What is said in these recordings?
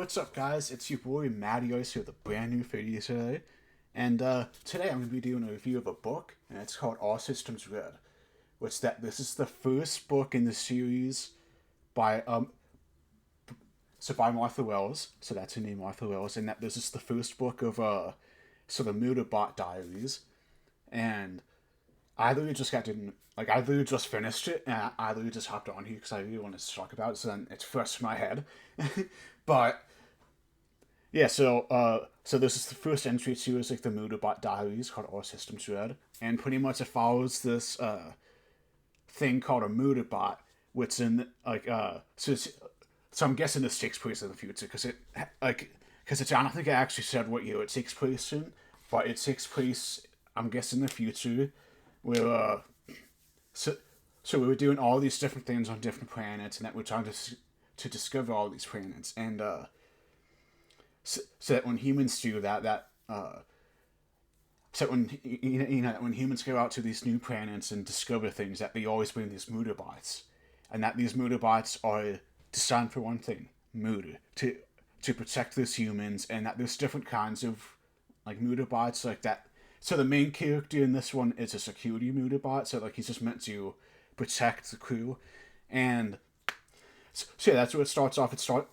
what's up, guys? It's your boy Mattios here with a brand new video today. And today I'm going to be doing a review of a book, and it's called All Systems Red. This is the first book in the series by by Martha Wells. So that's her name, Martha Wells, and that this is the first book of the Murderbot Diaries. And I literally just got to I literally just finished it, and I literally just hopped on here because I really wanted to talk about it. So then it's fresh in my head, but yeah. So this is the first entry to is like the Murderbot Diaries called All Systems Red, and pretty much it follows this thing called a Murderbot, which in so I'm guessing this takes place in the future because I don't think it actually said what year it takes place in, but it takes place, I'm guessing, in the future where so so we were doing all these different things on different planets, and that we're trying to discover all these planets, and so that when humans do so when when humans go out to these new planets and discover things, that they always bring these murderbots, and that these murderbots are designed for one thing: murder, to protect those humans, and that there's different kinds of like murderbots like that. So the main character in this one is a security murderbot, so like he's just meant to protect the crew, and so yeah, that's where it starts off. So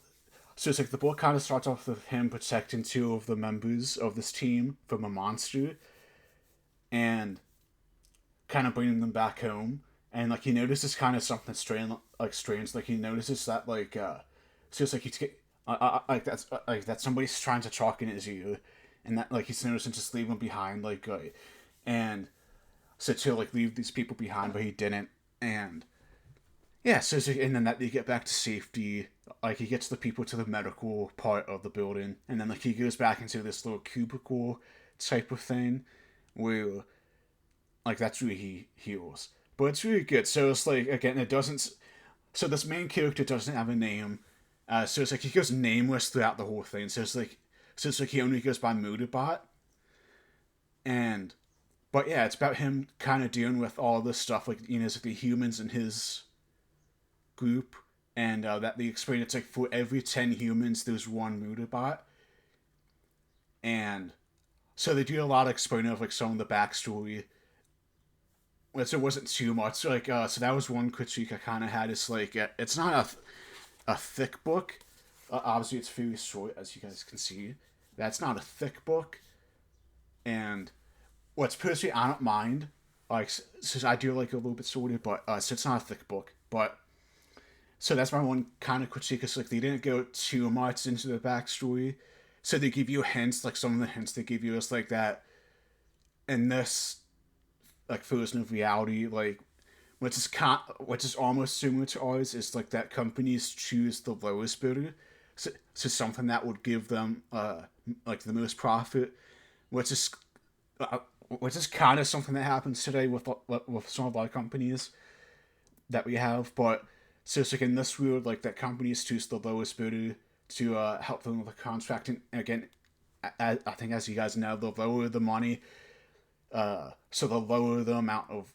it's like the book kind of starts off with him protecting two of the members of this team from a monster, and kind of bringing them back home. And like he notices kind of something strange. Like he notices that so it's like he's get like that somebody's trying to talk in his ear, and that like he's noticing just leave him behind and so to like leave these people behind, but he didn't. And yeah, and then that they get back to safety. Like he gets the people to the medical part of the building, and then like he goes back into this little cubicle type of thing, where like that's where he heals. But it's really good. So it's like again, it doesn't. So this main character doesn't have a name. So it's like he goes nameless throughout the whole thing. So it's like he only goes by Murderbot, and but yeah, it's about him kind of dealing with all this stuff, like it's like the humans in his group, and that they explain it's like for every 10 humans there's one Murderbot, and so they do a lot of explaining of like some of the backstory, which it wasn't too much. So that was one critique I kind of had. Is like it's not a thick book. Obviously, it's very short, as you guys can see. That's not a thick book, and what's personally I don't mind. Like, since I do like a little bit shorter, but so it's not a thick book. But so that's my one kind of critique. Is like they didn't go too much into the backstory, so they give you hints. Like some of the hints they give you is like that in this like version of reality, like which is almost similar to ours, is like that companies choose the lowest bidder. So something that would give them like the most profit, which is uh, which is kind of something that happens today with some of our companies that we have. But so it's like in this world, like that companies choose the lowest bidder to help them with the contract. And again, I think as you guys know, the lower the money, so the lower the amount of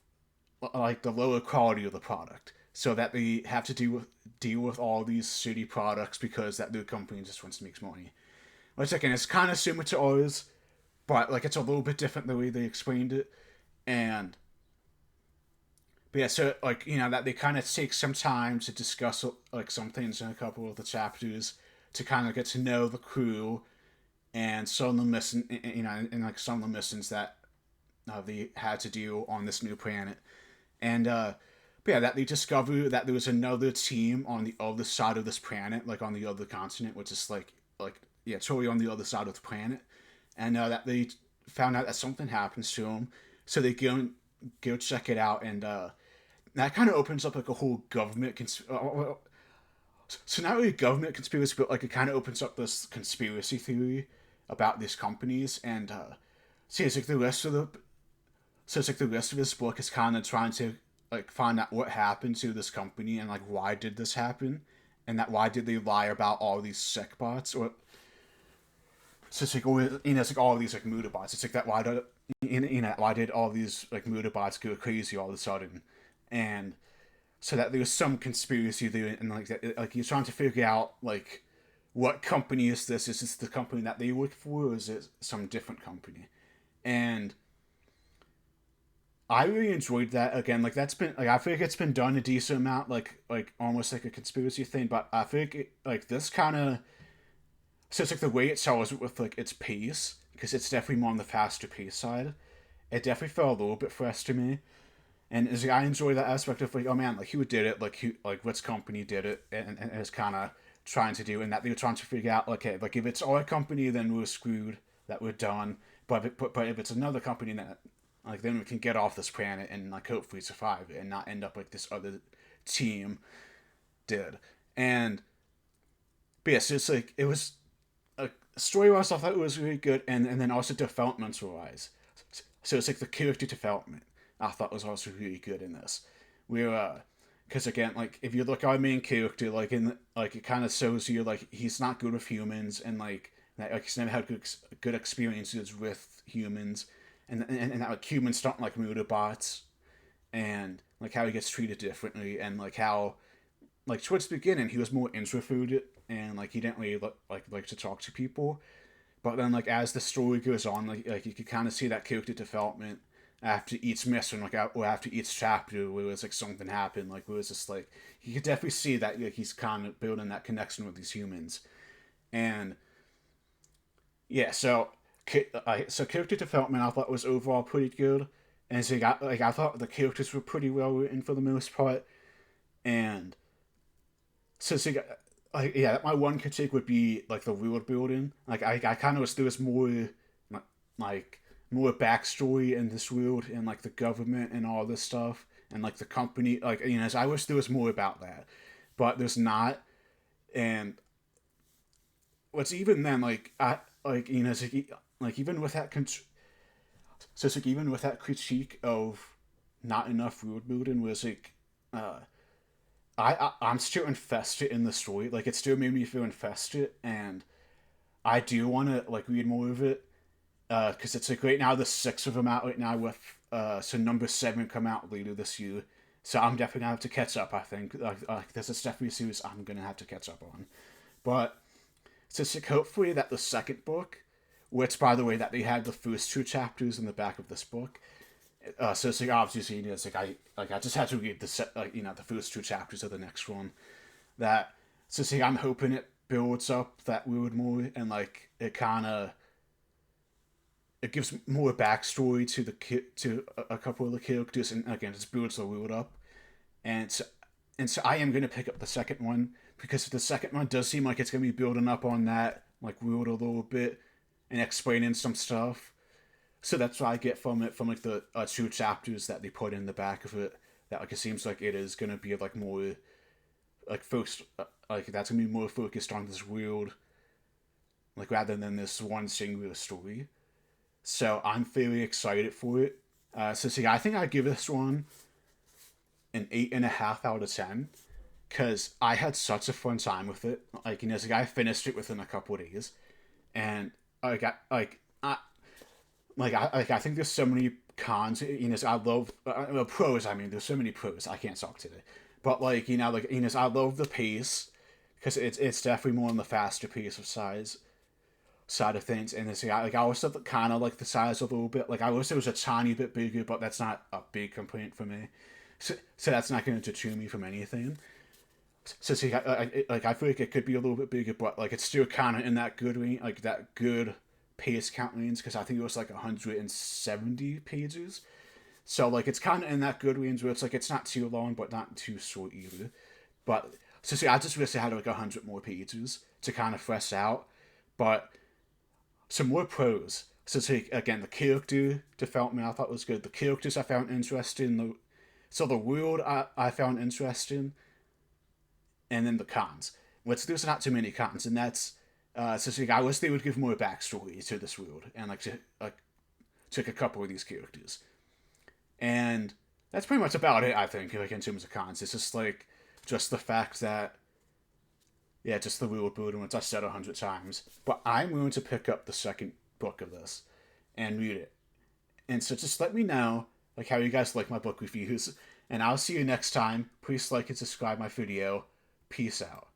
like the lower quality of the product, so that they have to deal with all these shitty products because that new company just wants to make money. Which again is kind of similar to ours, but like it's a little bit different the way they explained it. And but yeah, so like that they kind of take some time to discuss like some things in a couple of the chapters to kind of get to know the crew and some of the mission, and like some of the missions that they had to do on this new planet. And but yeah, that they discover that there was another team on the other side of this planet, like on the other continent, which is like yeah, totally on the other side of the planet, and that they found out that something happens to them, so they go check it out, and that kind of opens up like a whole so not really a government conspiracy, but like it kind of opens up this conspiracy theory about these companies, and see, it's like the rest of the so it's like the rest of this book is kind of trying to like find out what happened to this company, and like why did this happen, and that why did they lie about all these sick bots, or so it's like it's like all these like mutabots. It's like that why did all these like mutabots go crazy all of a sudden, and so that there's some conspiracy there, and like that, like you're trying to figure out like what company is this? Is this the company that they work for, or is it some different company? And I really enjoyed that. Again, like that's been like I feel like it's been done a decent amount, like almost like a conspiracy thing. But I feel like like this kind of so it's like the way it sells it with like its pace because it's definitely more on the faster pace side. It definitely felt a little bit fresh to me, and as I enjoy that aspect of like, oh man, like who did it, like who, like which company did it, and is kind of trying to do, and that they were trying to figure out, like, okay, like if it's our company, then we're screwed, that we're done. But if it's another company that like then we can get off this planet and like hopefully survive and not end up like this other team did. And but yes, it's like it was story wise. I thought it was really good, and then also developmental wise. So it's like the character development I thought was also really good in this. We're because again, like if you look at our main character, like like it kind of shows you like he's not good with humans, and like he's never had good experiences with humans, and that like humans don't like mutabots, and like how he gets treated differently, and like how like towards the beginning he was more introverted and like he didn't really like to talk to people, but then like as the story goes on, like you can kind of see that character development after each mission, like or after each chapter, where it's like something happened, like where it's just like you could definitely see that like he's kind of building that connection with these humans, and yeah, so character development I thought was overall pretty good, and so like I thought the characters were pretty well written for the most part, and so like yeah, my one critique would be like the world building. Like I kind of wish there was more like more backstory in this world and like the government and all this stuff and like the company. Like so I wish there was more about that, but there's not. And what's even then like I like it's like even with that so it's like even with that critique of not enough world building was like uh I'm still invested in the story. Like it still made me feel invested, and I do want to like read more of it. Because it's like right now the six of them out right now with so number seven come out later this year. So I'm definitely gonna have to catch up. I think there's a definitely series I'm gonna have to catch up on. But so it's like hopefully that the second book, which by the way that they had the first two chapters in the back of this book, so it's like obviously it's like I just had to read the like the first two chapters of the next one. That so see I'm hoping it builds up that weird more and like it kind of it gives more backstory to to a couple of the characters and again just builds the world up and so I am going to pick up the second one because the second one does seem like it's going to be building up on that like world a little bit and explaining some stuff. So that's what I get from it, from like the two chapters that they put in the back of it. That like it seems like it is gonna be like more like first like that's gonna be more focused on this world, like rather than this one singular story. So I'm fairly excited for it. So see, I think I give this one an 8.5 out of 10 because I had such a fun time with it. Like it's like I finished it within a couple of days, and I got I think there's so many cons. I love well, pros. I mean, there's so many pros. I can't talk today, but I love the pace because it's definitely more on the faster pace of side of things. And it's like I always thought kind of like the size a little bit. Like I wish it was a tiny bit bigger, but that's not a big complaint for me. So that's not going to deter me from anything. So see, I feel like it could be a little bit bigger, but like it's still kind of in that good range, like that good pace count range because I think it was like 170 pages. So like it's kind of in that good range where it's like it's not too long but not too short either. But so see, I just wish I had like 100 more pages to kind of fresh out. But some more pros. So see, again, the character development I thought was good. The characters I found interesting. So the world I found interesting, and then the cons. Which there's not too many cons, and that's so I wish they would give more backstory to this world and like to like took a couple of these characters, and that's pretty much about it. I think like in terms of cons, it's just like just the fact that yeah, just the world building, which I said 100 times. But I'm going to pick up the second book of this and read it, and so just let me know like how you guys like my book reviews, and I'll see you next time. Please like and subscribe my video. Peace out.